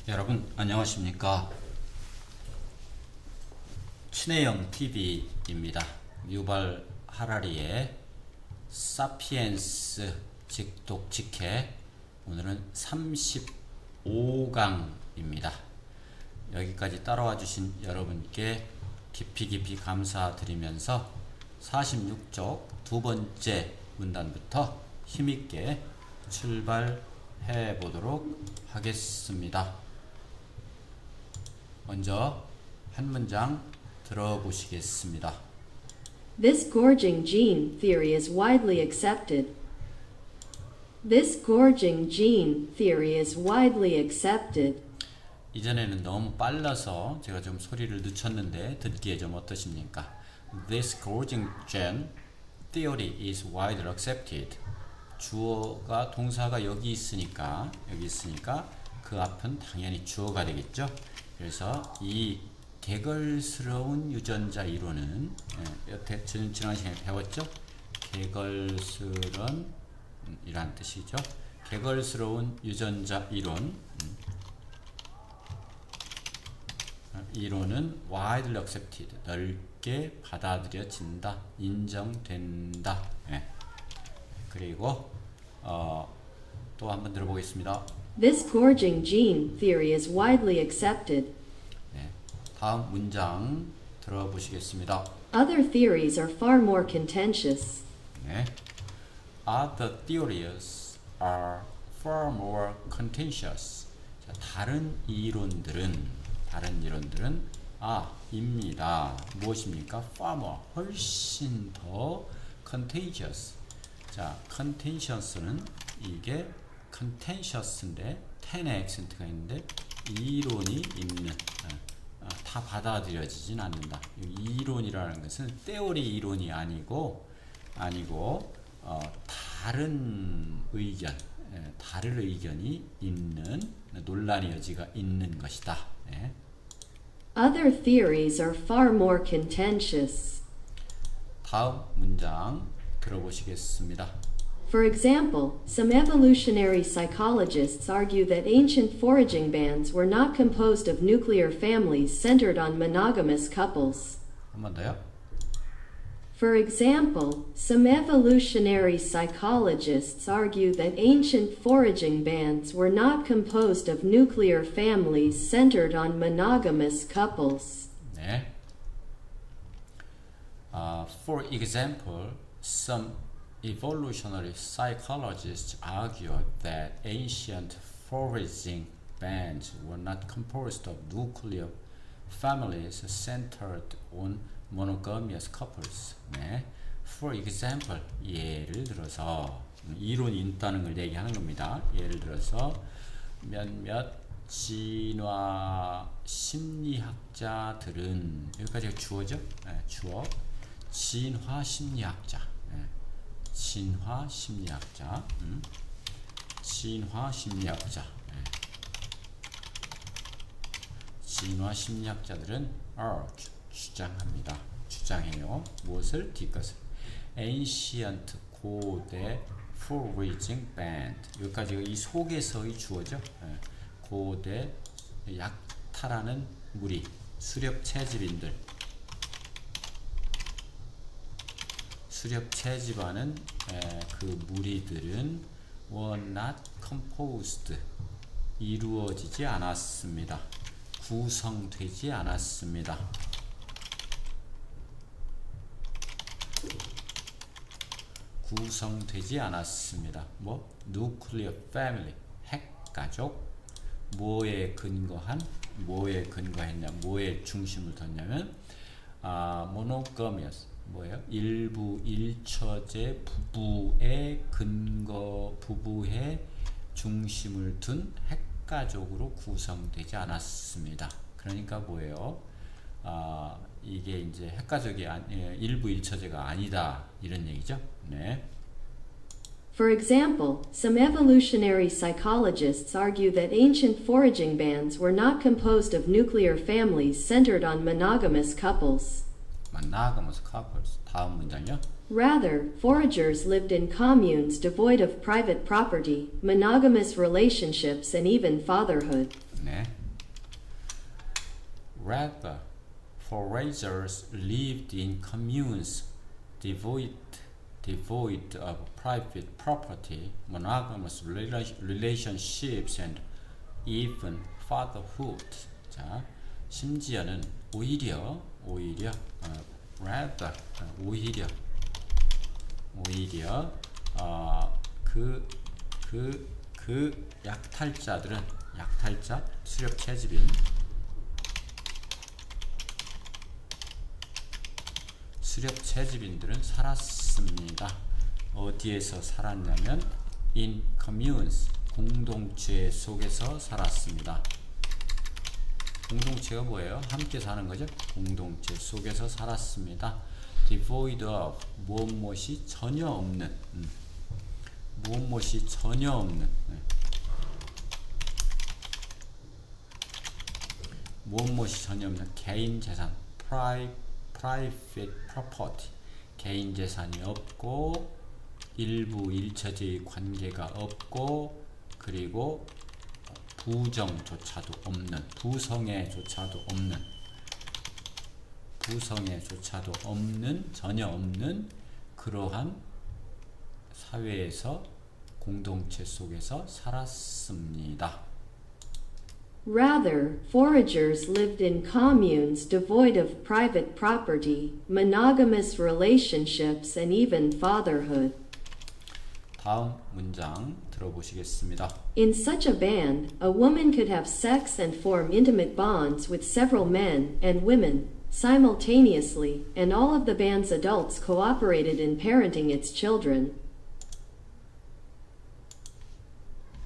여러분 안녕하십니까? 친해영 TV입니다. 유발 하라리의 사피엔스 직독직해, 오늘은 35강입니다. 여기까지 따라와 주신 여러분께 깊이 감사드리면서 46쪽 두 번째 문단부터 힘있게 출발해 보도록 하겠습니다. 먼저 한 문장 들어보시겠습니다. This gorging gene theory is widely accepted. This gorging gene theory is widely accepted. 이전에는 너무 빨라서 제가 좀 소리를 늦췄는데 듣기에 좀 어떠십니까? This gorging gene theory is widely accepted. 주어가 동사가 여기 있으니까 그 앞은 당연히 주어가 되겠죠. 그래서 이 개걸스러운 유전자 이론은 여태 지난 시간에 배웠죠. 개걸스런 이란 뜻이죠. 개걸스러운 유전자 이론은 widely accepted, 넓게 받아들여진다, 인정된다. 그리고 또 한번 들어보겠습니다. This gorging gene theory is widely accepted. 다음 문장 들어보시겠습니다. Other theories are far more contentious. Other theories are far more contentious. 자, 다른 이론들은 입니다. 무엇입니까? far more, 훨씬 더 contentious. 자, contentious는 이게 contentious인데 10의 액센트가 있는데 이론이 있는, 다 받아들여지진 않는다. 이론이라는 것은 theory 이론이 아니고 다른 의견, 다른 의견이 있는, 논란의 여지가 있는 것이다. Other theories are far more contentious. 다음 문장 들어보시겠습니다. For example, some evolutionary psychologists argue that ancient foraging bands were not composed of nuclear families centered on monogamous couples. 한 번 더요. For example, some evolutionary psychologists argue that ancient foraging bands were not composed of nuclear families centered on monogamous couples. For example, some evolutionary psychologists argue that ancient foraging bands were not composed of nuclear families centered on monogamous couples. For example, 예를 들어서 이론이 있다는 걸 얘기하는 겁니다. 예를 들어서 몇몇 진화 심리학자들은, 여기까지가 주어죠? 주어. 진화 심리학자. 진화 심리학자들은 주장해요. 무엇을? 뒷것을. ancient, 고대 foraging band. 여기까지가 이 속에서의 주어죠. 고대 약탈하는 무리, 수렵채집인들. 수렵채집하는 그 무리들은 were not composed, 이루어지지 않았습니다. 구성되지 않았습니다. 뭐? nuclear family, 핵가족. 뭐에 근거했냐? 뭐에 중심을 뒀냐면 monogamous, 뭐예요? 일부 일처제 부부의 중심을 둔 핵가족으로 구성되지 않았습니다. 그러니까 뭐예요? 이게 이제 핵가족이 일부 일처제가 아니다, 이런 얘기죠. For example, some evolutionary psychologists argue that ancient foraging bands were not composed of nuclear families centered on monogamous couples. monogamous couples. 다음 문장이요. Rather, foragers lived in communes devoid of private property, monogamous relationships, and even fatherhood. 네. Rather, foragers lived in communes devoid of private property, monogamous relationships, and even fatherhood. 자, 심지어는 오히려 rather 오히려 그 약탈자 수렵 채집인들은 살았습니다. 어디에서 살았냐면 in communes, 공동체 속에서 살았습니다. 공동체가 뭐예요? 함께 사는 거죠. 공동체 속에서 살았습니다. devoid of, 무엇이 전혀 없는, 무엇이 전혀 없는, 무엇이 전혀 없는 개인 재산, private property, 개인 재산이 없고 일부 일처제의 관계가 없고 그리고 부정조차도 없는, 부성애조차도 없는, 전혀 없는 그러한 사회에서 공동체 속에서 살았습니다. Rather, foragers lived in communes devoid of private property, monogamous relationships, and even fatherhood. 다음 문장 들어보시겠습니다. In such a band, a woman could have sex and form intimate bonds with several men and women simultaneously, and all of the band's adults cooperated in parenting its children.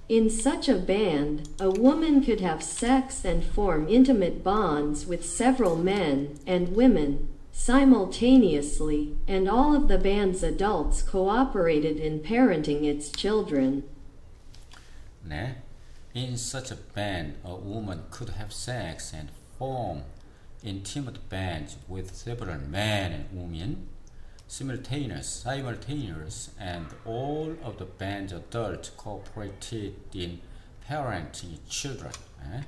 In such a band, a woman could have sex and form intimate bonds with several men and women simultaneously, and all of the band's adults cooperated in parenting its children. 네. In such a band, a woman could have sex and form intimate bonds with several men and women simultaneous, and all of the band's adults cooperated in parenting its children. 네.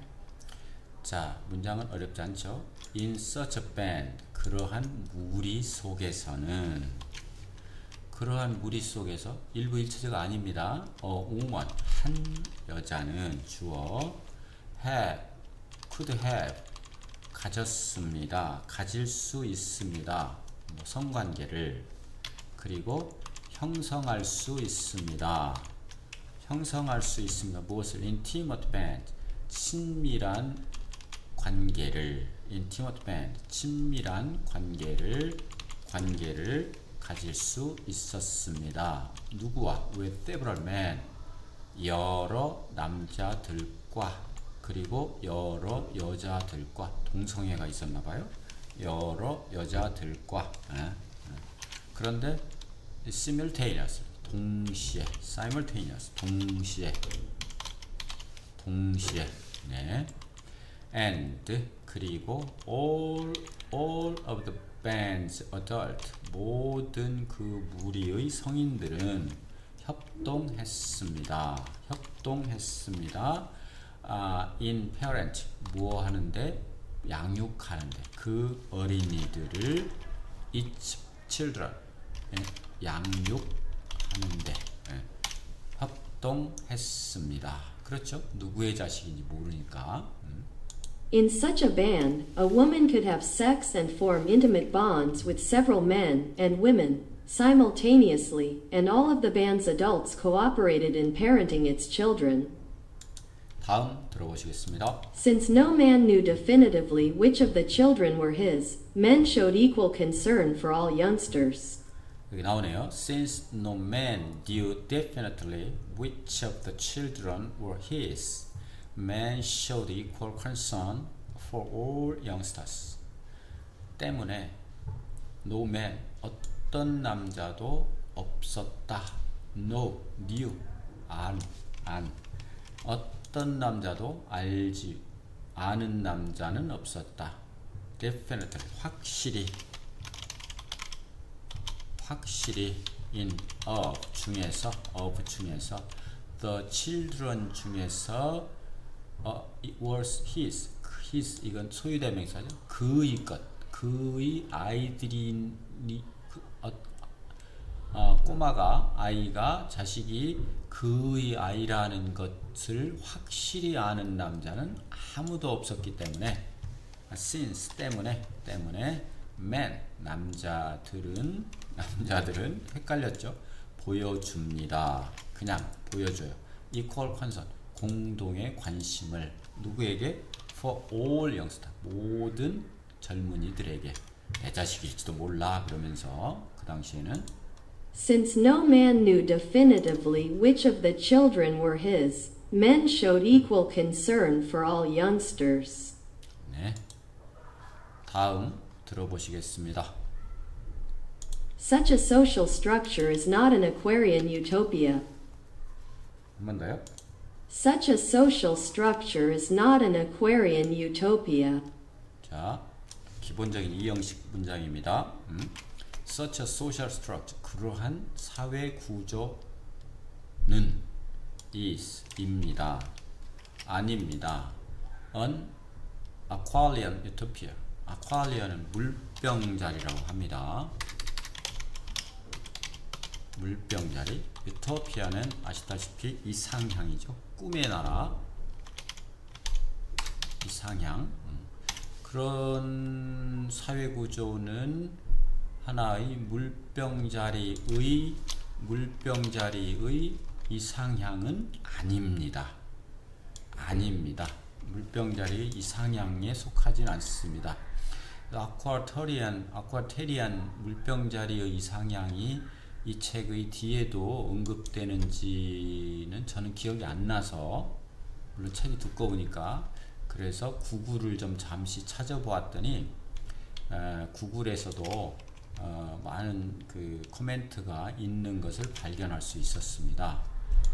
자, 문장은 어렵지 않죠? In such a band, 그러한 무리 속에서는, 그러한 무리 속에서 일부 일체제가 아닙니다. A woman, 한 여자는 주어 could have, 가졌습니다. 가질 수 있습니다. 성관계를, 그리고 형성할 수 있습니다. 무엇을? intimate band, 친밀한 관계를, intimate band, 친밀한 관계를 가질 수 있었습니다. 누구와? with several men, 여러 남자들과, 그리고 여러 여자들과, 동성애가 있었나봐요. 여러 여자들과. 그런데 simultaneous, 동시에, simultaneous, 동시에. 네. And, 그리고 all of the band's adult, 모든 그 무리의 성인들은 협동했습니다. In parent, 뭐 하는데? 양육하는데, 그 어린이들을 each children, 양육하는데 협동했습니다. 그렇죠? 누구의 자식인지 모르니까. In such a band, a woman could have sex and form intimate bonds with several men and women simultaneously, and all of the band's adults cooperated in parenting its children. 다음 들어보시겠습니다. Since no man knew definitively which of the children were his, men showed equal concern for all youngsters. 여기 나오네요. Since no man knew definitely which of the children were his, men showed equal concern for all youngsters. 때문에 no man, 어떤 남자도 없었다. No, knew, 안. 어떤 남자도 아는 남자는 없었다. Definitely, 확실히 in of 중에서 the children 중에서 it was his, his 이건 소유대명사죠. 그의 것, 그의 아이들이 꼬마가 아이가 자식이 그의 아이라는 것을 확실히 아는 남자는 아무도 없었기 때문에 since 때문에 men 남자들은 헷갈렸죠. 보여줍니다. 그냥 보여줘요. equal concern 공동의 관심을 누구에게? for all youngsters 모든 젊은이들에게. 내 자식일지도 몰라 그러면서 그 당시에는 Since no man knew definitively which of the children were his, men showed equal concern for all youngsters. 네. 다음 들어보시겠습니다. Such a social structure is not an Aquarian utopia. 한 번 더요. Such a social structure is not an Aquarian utopia. 자, 기본적인 이형식 문장입니다. Such a social structure 그러한 사회 구조는 is 입니다. 아닙니다. An Aquarian utopia. Aquarian은 물병자리라고 합니다. 물병자리. 유토피아는 아시다시피 이상향이죠. 꿈의 나라. 이상향. 그런 사회 구조는 하나의 물병자리의 이상향은 아닙니다. 아닙니다. 물병자리의 이상향에 속하진 않습니다. 아쿠아테리안 물병자리의 이상향이 이 책의 뒤에도 언급되는지는 저는 기억이 안 나서, 물론 책이 두꺼우니까 그래서 구글을 좀 잠시 찾아보았더니 구글에서도 많은 그 코멘트가 있는 것을 발견할 수 있었습니다.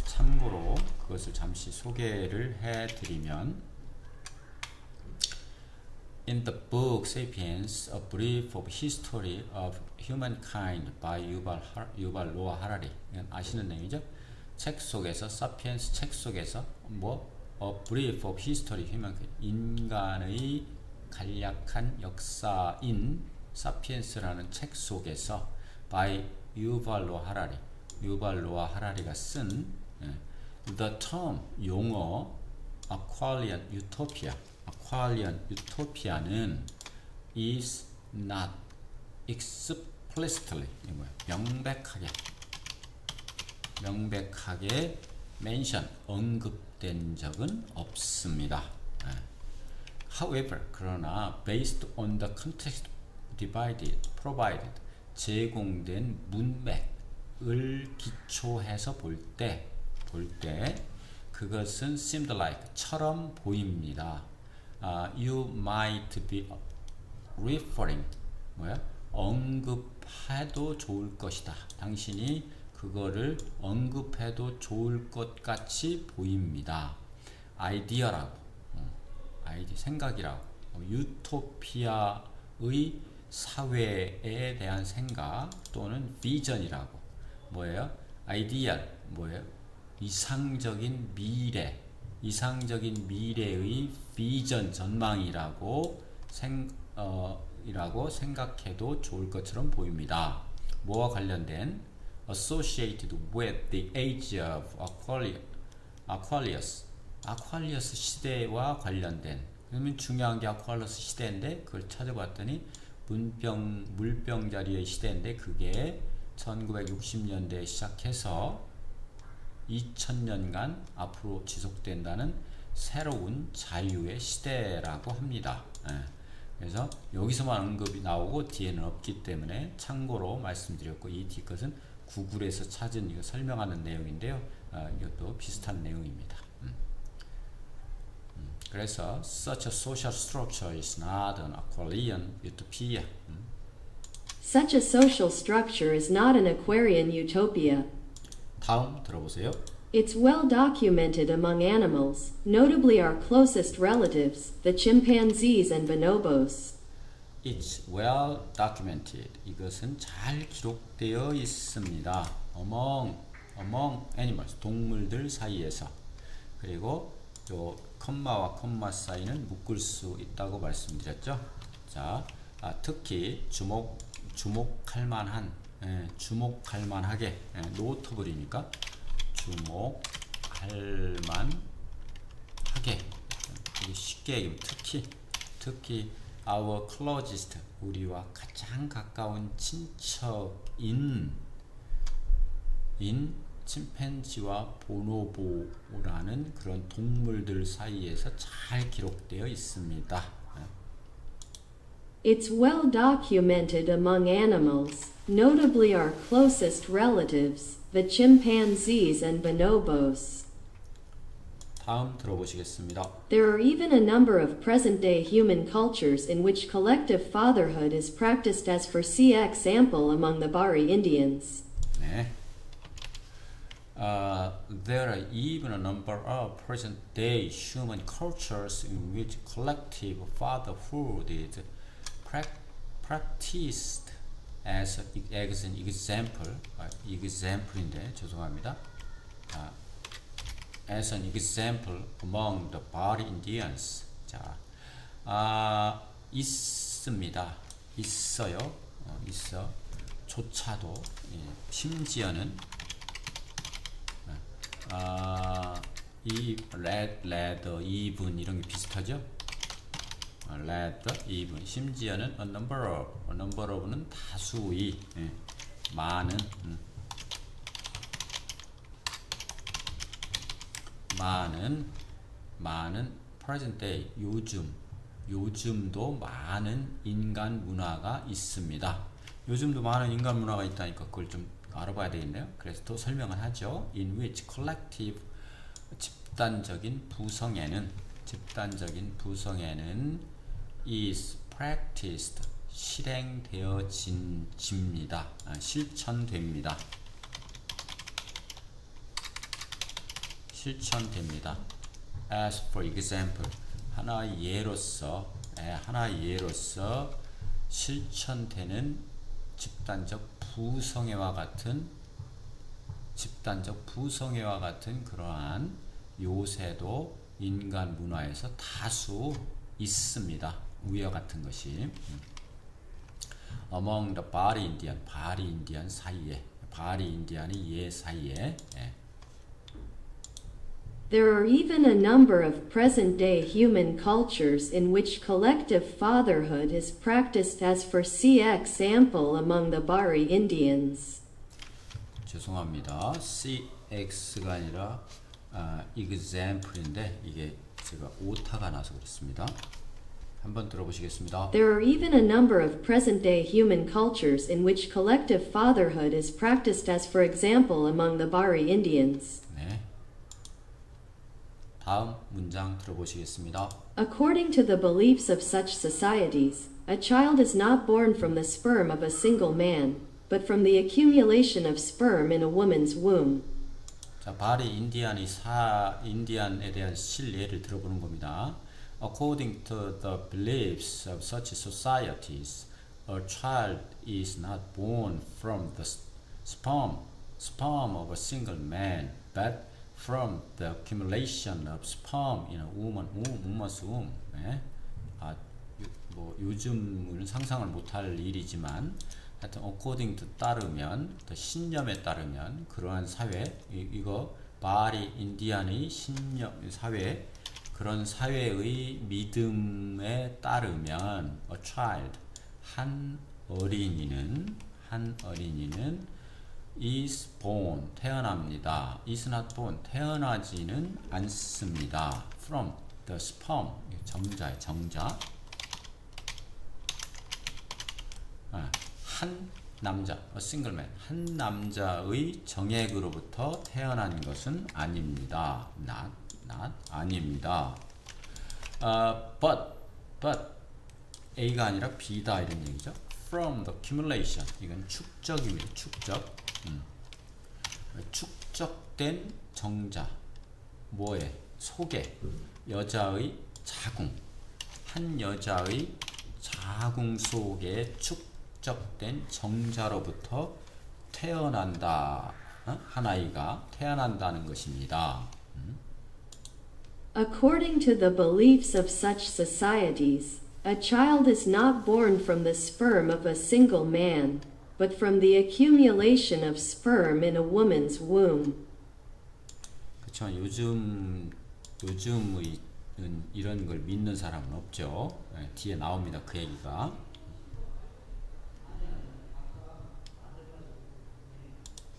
참고로 그것을 잠시 소개를 해드리면 In the book Sapiens, A Brief of History of Humankind by 유발 노아 하라리. 이건 아시는 내용이죠? 책 속에서 사피엔스 책 속에서 A Brief of History of Humankind 인간의 간략한 역사인 사피엔스라는 책 속에서 by 유발 노아 하라리가 쓴 The term 용어 Aquarian Utopia는 is not explicitly 명백하게 mention 언급된 적은 없습니다. However, 그러나 based on the context provided 제공된 문맥을 기초해서 볼 때 그것은 seemed like 처럼 보입니다. You might be referring 언급해도 좋을 것이다. 당신이 그거를 언급해도 좋을 것 같이 보입니다. 아이디어라고 생각이라고 유토피아의 사회에 대한 생각 또는 비전이라고 아이디얼 이상적인 미래의 비전 전망이라고 생각해도 좋을 것처럼 보입니다. 뭐와 관련된 associated with the age of 아쿠아리어스 시대와 관련된. 그러면 중요한 게 아쿠아리어스 시대인데 그걸 찾아봤더니 물병자리의 시대인데 그게 1960년대에 시작해서 2000년간 앞으로 지속된다는 새로운 자유의 시대라고 합니다. 그래서 여기서만 언급이 나오고 뒤에는 없기 때문에 참고로 말씀드렸고, 이 뒤것은 구글에서 찾은 이거 설명하는 내용인데요. 이것도 비슷한 내용입니다. 그래서 such a social structure is not an Aquarian utopia. Such a social structure is not an Aquarian utopia. 다음 들어보세요. It's well documented among animals, notably our closest relatives, the chimpanzees and bonobos. It's well documented. 이것은 잘 기록되어 있습니다. Among animals, 동물들 사이에서. 그리고 요 컴마와 컴마 사이는 묶을 수 있다고 말씀드렸죠. 자, 특히 주목할 만한, 주목할 만하게, 노트블이니까 주목할 만하게, 쉽게 얘기하면 특히 our closest, 우리와 가장 가까운 친척인 침팬지와 보노보라는 그런 동물들 사이에서 잘 기록되어 있습니다. It's well documented among animals, notably our closest relatives, the chimpanzees and bonobos. 다음 들어보시겠습니다. There are even a number of present-day human cultures in which collective fatherhood is practiced as for example among the Bari Indians. 네. There are even a number of present-day human cultures in which collective fatherhood is practiced as an example. example인데 죄송합니다. As an example among the Bari Indians. 자, 있습니다. 있어요. 있어. 조차도 심지어는 이 rather, even 이런 게 비슷하죠? rather, even. 심지어는 a number of는 다수의, 많은, 많은 present day, 요즘도 많은 인간 문화가 있습니다. 요즘도 많은 인간 문화가 있다니까 그걸 좀 알아봐야 되겠네요. 그래서 또 설명을 하죠. In which collective, 집단적인 부성애는 is practiced, 실행되어집니다. 실천됩니다. As for example, 하나의 예로서 실천되는 집단적 부성애와 같은 그러한 요새도 인간 문화에서 다수 있습니다. 우여 같은 것이. Among the Bari Indian, 바리 인디안 사이에, 바리 인디안의 예 사이에. There are even a number of present-day human cultures in which collective fatherhood is practiced as for example among the Bari Indians. 죄송합니다. CX가 아니라 example인데 이게 제가 오타가 나서 그렇습니다. 한번 들어보시겠습니다. There are even a number of present-day human cultures in which collective fatherhood is practiced as for example among the Bari Indians. 네. 다음 문장 들어보시겠습니다. According to the beliefs of such societies, a child is not born from the sperm of a single man, but from the accumulation of sperm in a woman's womb. 자, 바리 인디안에 대한 실례를 들어보는 겁니다. According to the beliefs of such societies, a child is not born from the sperm of a single man, but from the accumulation of sperm in a woman's womb. 네? 요즘은 상상을 못할 일이지만 하여튼 according to 따르면, 신념에 따르면 그러한 사회, 이거 바리 인디안의 신념 사회, 그런 사회의 믿음에 따르면 a child, 한 어린이는 is born, 태어납니다. is not born, 태어나지는 않습니다. from the sperm, 정자의 정자. 한 남자, a single man, 한 남자의 정액으로부터 태어난 것은 아닙니다. not 아닙니다. but A가 아니라 B다 이런 얘기죠. From the accumulation, 이건 축적입니다. 축적된 정자, 뭐에? 속에 여자의 자궁, 한 여자의 자궁 속에 축적된 정자로부터 태어난다. 한 아이가 태어난다는 것입니다. According to the beliefs of such societies, a child is not born from the sperm of a single man, but from the accumulation of sperm in a woman's womb. 그렇죠. 요즘의 이런 걸 믿는 사람은 없죠. 네, 뒤에 나옵니다. 그 얘기가.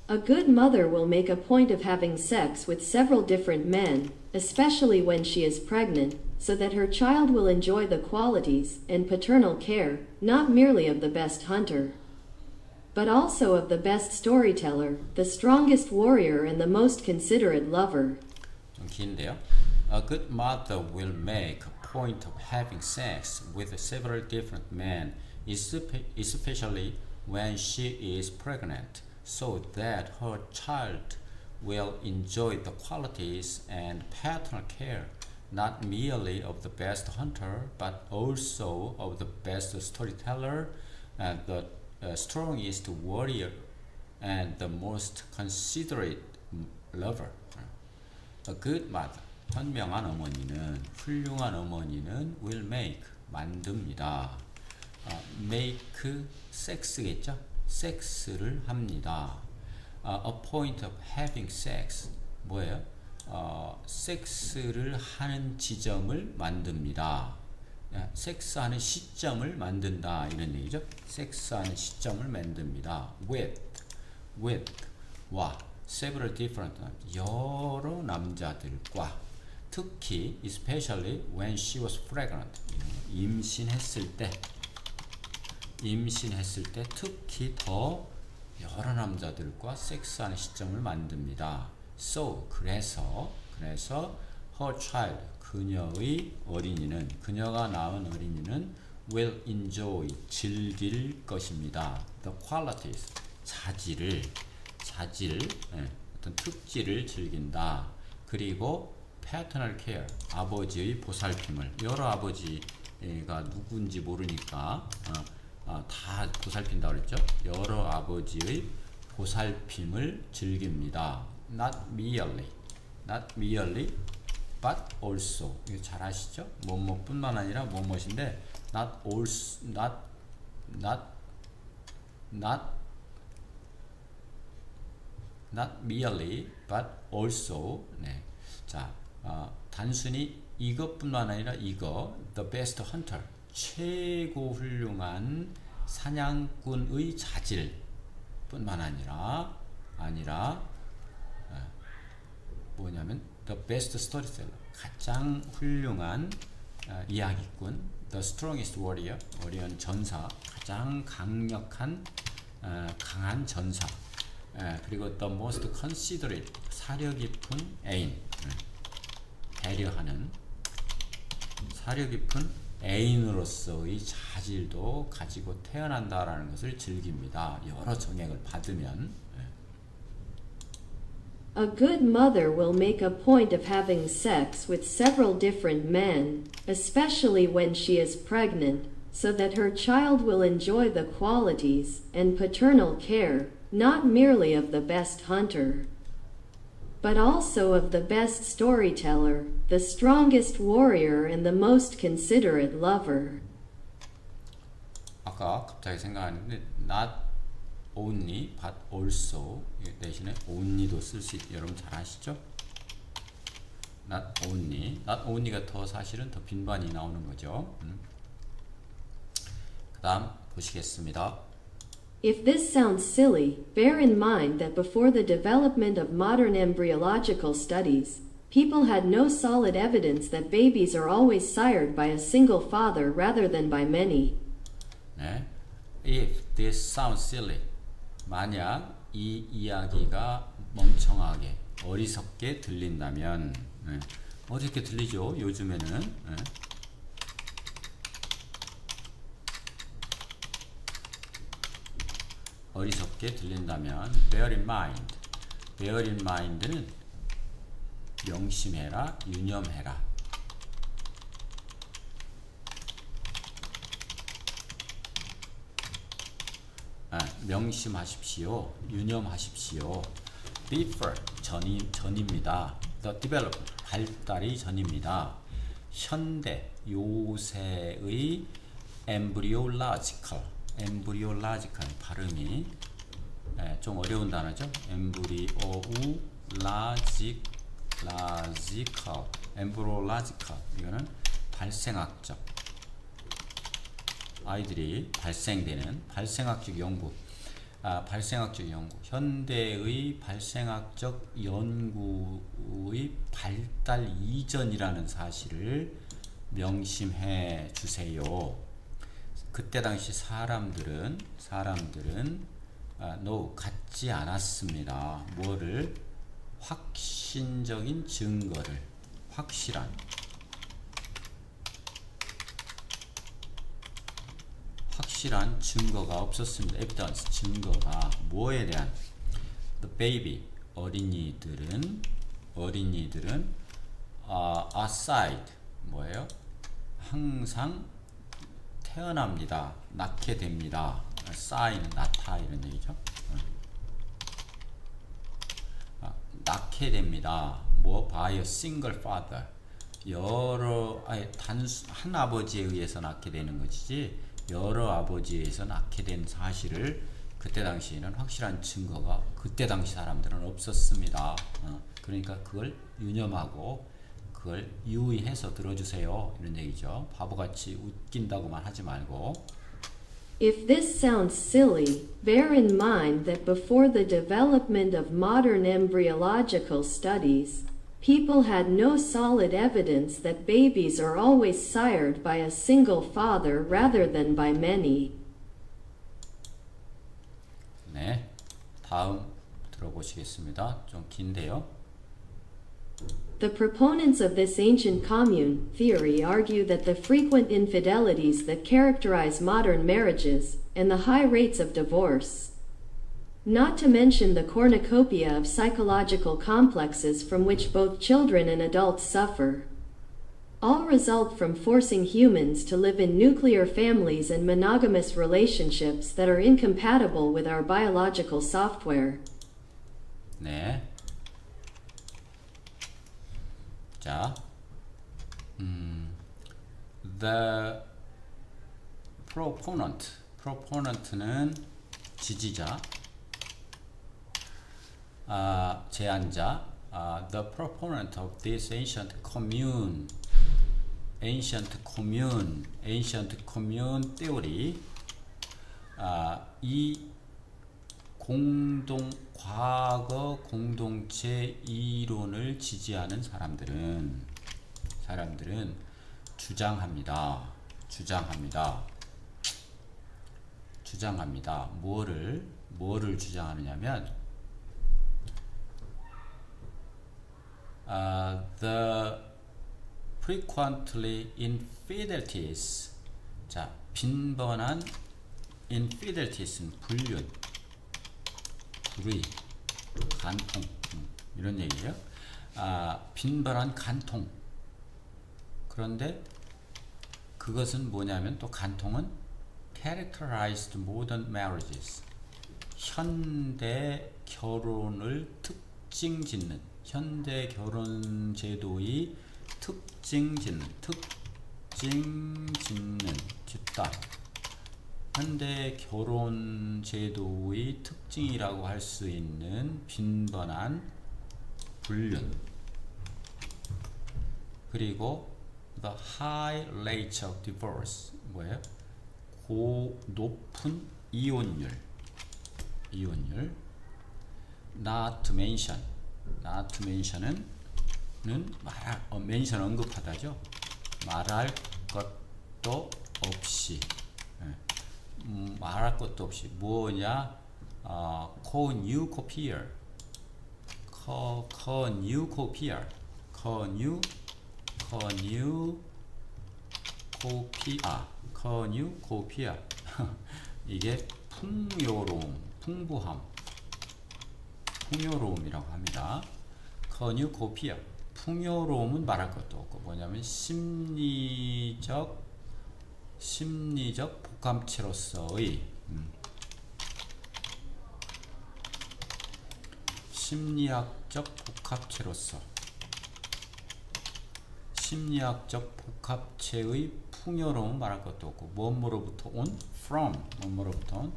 A good mother will make a point of having sex with several different men, especially when she is pregnant, so that her child will enjoy the qualities and paternal care, not merely of the best hunter, but also of the best storyteller, the strongest warrior, and the most considerate lover. 좀 긴데요. A good mother will make a point of having sex with several different men, especially when she is pregnant, so that her child will enjoy the qualities and paternal care, not merely of the best hunter, but also of the best storyteller, and the strongest warrior, and the most considerate lover. A good mother, 현명한 어머니는, 훌륭한 어머니는 will make, 만듭니다. make, 섹스겠죠? 섹스를 합니다. A point of having sex, 뭐예요? 섹스를 하는 지점을 만듭니다. 섹스하는 시점을 만든다 이런 얘기죠. 섹스하는 시점을 만듭니다. with 와 several different 여러 남자들과 특히 especially when she was pregnant 임신했을 때 특히 더 여러 남자들과 섹스하는 시점을 만듭니다. So 그래서 her child 그녀의 어린이는 그녀가 낳은 어린이는 will enjoy 즐길 것입니다. The qualities 자질 어떤 특질을 즐긴다. 그리고 paternal care 아버지의 보살핌을 여러 아버지가 누군지 모르니까 다 보살핀다 그랬죠. 여러 아버지의 보살핌을 즐깁니다. Not merely but also 이거 잘 아시죠? 뭐뭐뿐만 아니라 뭐뭐인데 not merely but also 네. 자 단순히 이것뿐만 아니라 이거 the best hunter 최고 훌륭한 사냥꾼의 자질뿐만 아니라 뭐냐면 the best storyteller 가장 훌륭한 이야기꾼 the strongest warrior warrior는 전사 가장 강력한 강한 전사 그리고 the most considerate 사려 깊은 애인 배려하는 사려 깊은 애인으로서의 자질도 가지고 태어난다라는 것을 즐깁니다. 여러 정액을 받으면 A good mother will make a point of having sex with several different men, especially when she is pregnant, so that her child will enjoy the qualities and paternal care, not merely of the best hunter, but also of the best storyteller, the strongest warrior, and the most considerate lover. 아까 갑자기 생각하는데 not only but also 대신에 only도 쓸 수 있 여러분 잘 아시죠? not only가 더 사실은 더 빈번히 나오는 거죠. 그 다음 보시겠습니다. If this sounds silly, bear in mind that before the development of modern embryological studies, people had no solid evidence that babies are always sired by a single father rather than by many. 네. If this sounds silly, 만약 이 이야기가 멍청하게 어리석게 들린다면 어떻게 들리죠? 요즘에는 어리석게 들린다면 bear in mind는 명심해라, 유념해라. 명심하십시오, 유념하십시오. Refer 전입니다. The development 발달이 전입니다. 현대, 요새의 embryological 발음이 좀 어려운 단어죠. embryological 이거는 발생학적, 아이들이 발생되는 발생학적 연구, 현대의 발생학적 연구의 발달 이전이라는 사실을 명심해 주세요. 그때 당시 사람들은 갖지 않았습니다. 뭐를? 확신적인 증거를, 확실한 증거가 없었습니다. evidence, 증거가. 뭐에 대한? The baby, 어린이들은 aside, 뭐예요? 항상 태어납니다. 낳게 됩니다. sign은 낳다 이런 얘기죠. 낳게 됩니다. 뭐 by a single father, 한 아버지에 의해서 낳게 되는 것이지 여러 아버지에 의해서 낳게 된 사실을 그때 당시에는 확실한 증거가 그때 당시 사람들은 없었습니다. 그러니까 그걸 유념하고 그걸 유의해서 들어주세요 이런 얘기죠. 바보같이 웃긴다고만 하지 말고. If this sounds silly, bear in mind that before the development of modern embryological studies, people had no solid evidence that babies are always sired by a single father rather than by many. 네, 다음 들어보시겠습니다. 좀 긴데요. The proponents of this ancient commune theory argue that the frequent infidelities that characterize modern marriages, and the high rates of divorce, not to mention the cornucopia of psychological complexes from which both children and adults suffer, all result from forcing humans to live in nuclear families and monogamous relationships that are incompatible with our biological software. 네. 자, the proponent는 지지자, 제안자, the proponent of this ancient commune theory, 이 과거 공동체 이론을 지지하는 사람들은 주장합니다. 뭐를 주장하느냐면 the frequently infidelities, 자, 빈번한 infidelities는 불륜, 불의, 간통, 이런 얘기예요. 빈번한 간통. 그런데 그것은 뭐냐면 또 간통은 characterized modern marriages, 현대 결혼을 특징짓는, 현대 결혼 제도의 짓다. 현대 결혼 제도의 특징이라고 할 수 있는 빈번한 불륜, 그리고 the high rate of divorce, 뭐예요? 높은 이혼율. not to mention은 mention 언급하다죠. 말할 것도 없이, 말할 것도 없이 뭐냐? cornucopia, 이게 풍요로움이라고 합니다. cornucopia, 풍요로움은 말할 것도 없고 뭐냐면 심리적 복합체로서의 심리학적 복합체로서 심리학적 복합체의 풍요로움 말할 것도 없고 뭐뭐로부터 온 from 뭐뭐로부터 온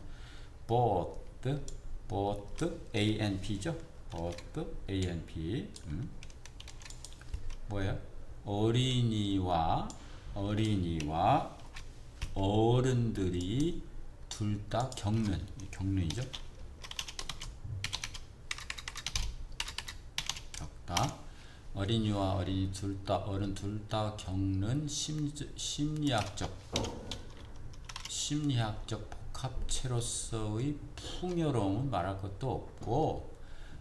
both ANP죠. both ANP 뭐예요? 어린이와 어른들이 둘 다 겪는이죠. 겪다. 어린이와 어른이 어른 둘 다 겪는 심리학적 복합체로서의 풍요로움은 말할 것도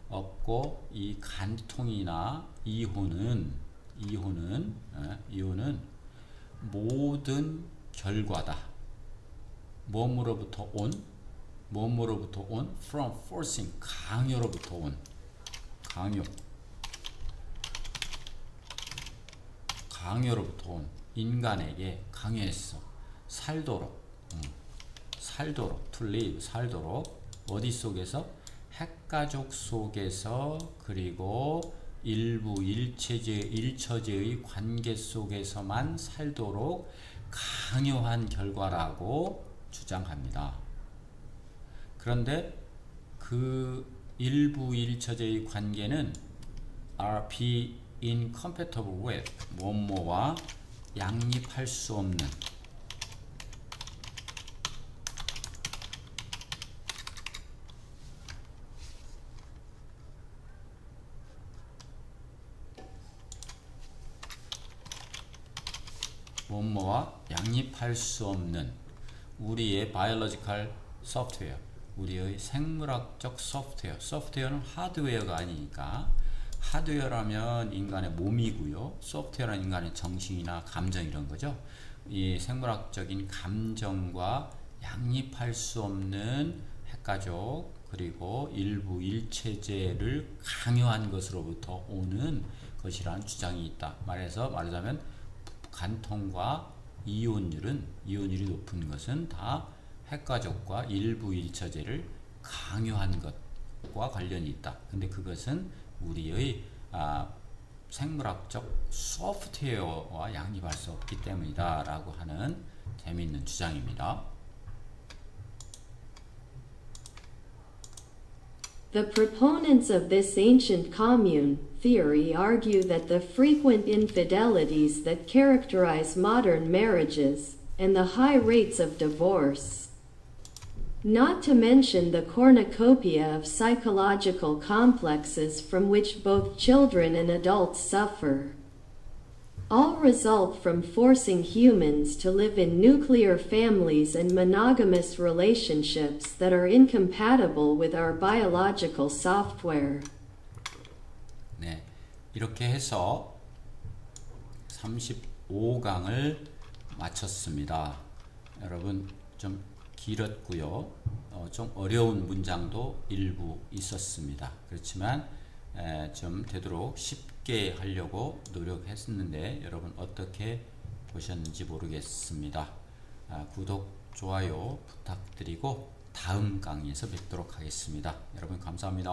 없고 이 간통이나 이혼은 모든 결과다. 뭐뭐로부터 온 from forcing 강요로부터 온 강요로부터 온 인간에게 강요했어. 살도록 to live 살도록 어디 속에서? 핵가족 속에서 그리고 일부 일처제의 관계 속에서만 살도록 강요한 결과라고 주장합니다. 그런데 그 일부 일처제의 관계는 be incompatible with 뭐뭐와 양립할 수 없는 우리의 biological software, 우리의 생물학적 소프트웨어는 하드웨어가 아니니까 하드웨어라면 인간의 몸이고요. 소프트웨어는 인간의 정신이나 감정 이런 거죠. 이 생물학적인 감정과 양립할 수 없는 핵가족 그리고 일부 일체제를 강요한 것으로부터 오는 것이라는 주장이 있다. 말하자면 간통과 이혼율이 높은 것은 다 핵가족과 일부 일처제를 강요한 것과 관련이 있다. 근데 그것은 우리의 생물학적 소프트웨어와 양립할 수 없기 때문이다 라고 하는 재미있는 주장입니다. The proponents of this ancient commune theory argue that the frequent infidelities that characterize modern marriages, and the high rates of divorce, not to mention the cornucopia of psychological complexes from which both children and adults suffer, all result from forcing humans to live in nuclear families and monogamous relationships that are incompatible with our biological software. 네, 이렇게 해서 35강을 마쳤습니다. 여러분 좀 길었고요. 좀 어려운 문장도 일부 있었습니다. 그렇지만 좀 되도록 쉽게 하려고 노력했었는데 여러분 어떻게 보셨는지 모르겠습니다. 구독, 좋아요 부탁드리고 다음 강의에서 뵙도록 하겠습니다. 여러분 감사합니다.